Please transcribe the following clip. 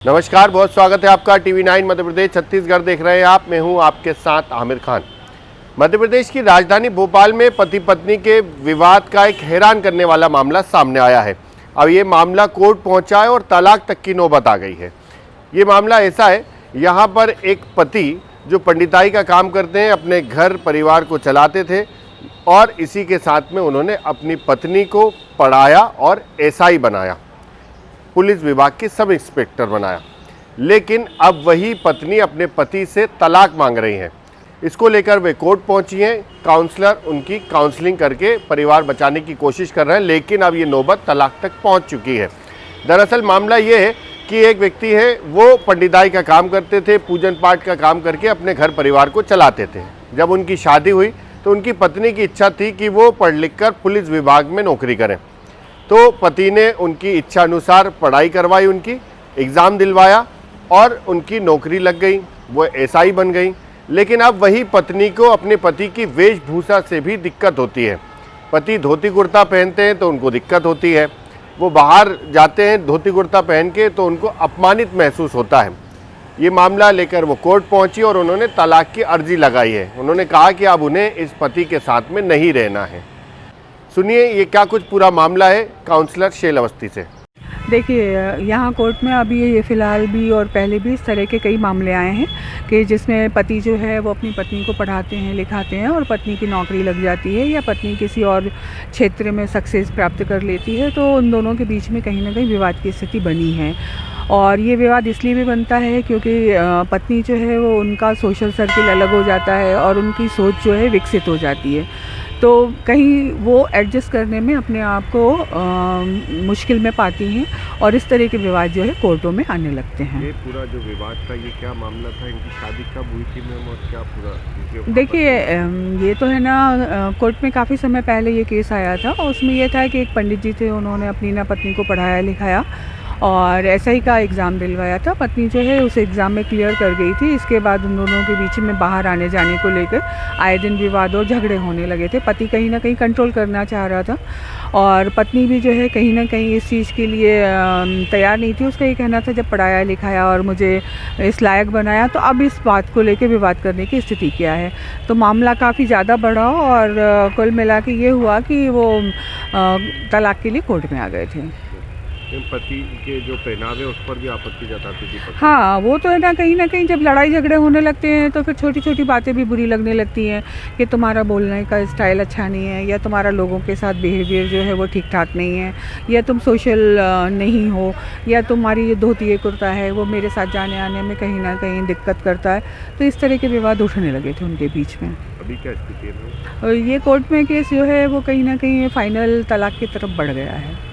नमस्कार, बहुत स्वागत है आपका TV9 मध्य प्रदेश छत्तीसगढ़ देख रहे हैं आप। मैं हूं आपके साथ आमिर खान। मध्य प्रदेश की राजधानी भोपाल में पति पत्नी के विवाद का एक हैरान करने वाला मामला सामने आया है। अब ये मामला कोर्ट पहुंचा है और तलाक तक की नौबत आ गई है। ये मामला ऐसा है, यहाँ पर एक पति जो पंडिताई का काम करते हैं, अपने घर परिवार को चलाते थे और इसी के साथ में उन्होंने अपनी पत्नी को पढ़ाया और एसआई बनाया, पुलिस विभाग की सब इंस्पेक्टर बनाया। लेकिन अब वही पत्नी अपने पति से तलाक मांग रही हैं। इसको लेकर वे कोर्ट पहुंची हैं। काउंसलर उनकी काउंसलिंग करके परिवार बचाने की कोशिश कर रहे हैं, लेकिन अब ये नौबत तलाक तक पहुंच चुकी है। दरअसल मामला ये है कि एक व्यक्ति है, वो पंडिताई का काम करते थे, पूजन पाठ का काम करके अपने घर परिवार को चलाते थे। जब उनकी शादी हुई तो उनकी पत्नी की इच्छा थी कि वो पढ़ लिख कर पुलिस विभाग में नौकरी करें। तो पति ने उनकी इच्छा अनुसार पढ़ाई करवाई, उनकी एग्ज़ाम दिलवाया और उनकी नौकरी लग गई, वो एसआई बन गई। लेकिन अब वही पत्नी को अपने पति की वेशभूषा से भी दिक्कत होती है। पति धोती कुर्ता पहनते हैं तो उनको दिक्कत होती है, वो बाहर जाते हैं धोती कुर्ता पहन के तो उनको अपमानित महसूस होता है। ये मामला लेकर वो कोर्ट पहुंची और उन्होंने तलाक की अर्जी लगाई है। उन्होंने कहा कि अब उन्हें इस पति के साथ में नहीं रहना है। सुनिए ये क्या कुछ पूरा मामला है काउंसलर शैल अवस्थी से। देखिए, यहाँ कोर्ट में अभी ये फ़िलहाल भी और पहले भी इस तरह के कई मामले आए हैं कि जिसमें पति जो है वो अपनी पत्नी को पढ़ाते हैं, लिखाते हैं और पत्नी की नौकरी लग जाती है या पत्नी किसी और क्षेत्र में सक्सेस प्राप्त कर लेती है, तो उन दोनों के बीच में कहीं ना कहीं विवाद की स्थिति बनी है। और ये विवाद इसलिए भी बनता है क्योंकि पत्नी जो है वो उनका सोशल सर्किल अलग हो जाता है और उनकी सोच जो है विकसित हो जाती है, तो कहीं वो एडजस्ट करने में अपने आप को मुश्किल में पाती हैं और इस तरह के विवाद जो है कोर्टों में आने लगते हैं। ये पूरा जो विवाद था, ये क्या मामला था? इनकी शादी कब हुई थी मैम और क्या पूरा? देखिए, ये तो है ना, कोर्ट में काफ़ी समय पहले ये केस आया था और उसमें ये था कि एक पंडित जी थे, उन्होंने अपनी ना पत्नी को पढ़ाया लिखाया और एसआई का एग्ज़ाम दिलवाया था। पत्नी जो है उस एग्ज़ाम में क्लियर कर गई थी। इसके बाद उन दोनों के बीच में बाहर आने जाने को लेकर आए दिन विवाद और झगड़े होने लगे थे। पति कहीं ना कहीं कंट्रोल करना चाह रहा था और पत्नी भी जो है कहीं ना कहीं इस चीज़ के लिए तैयार नहीं थी। उसका ये कहना था जब पढ़ाया लिखाया और मुझे इस लायक बनाया तो अब इस बात को लेकर विवाद करने की स्थिति क्या है। तो मामला काफ़ी ज़्यादा बढ़ा और कुल मिला के ये हुआ कि वो तलाक के लिए कोर्ट में आ गए थे। पति के जो पहनावे उस पर भी आपत्ति जताती थी। हाँ, वो तो है ना कहीं जब लड़ाई झगड़े होने लगते हैं तो फिर छोटी छोटी बातें भी बुरी लगने लगती हैं कि तुम्हारा बोलने का स्टाइल अच्छा नहीं है या तुम्हारा लोगों के साथ बिहेवियर जो है वो ठीक ठाक नहीं है या तुम सोशल नहीं हो या तुम्हारी ये धोती कुर्ता है वो मेरे साथ जाने आने में कहीं ना कहीं दिक्कत करता है। तो इस तरह के विवाद उठने लगे थे उनके बीच में। अभी क्या स्थिति है? ये कोर्ट में केस जो है वो कहीं ना कहीं फाइनल तलाक की तरफ बढ़ गया है।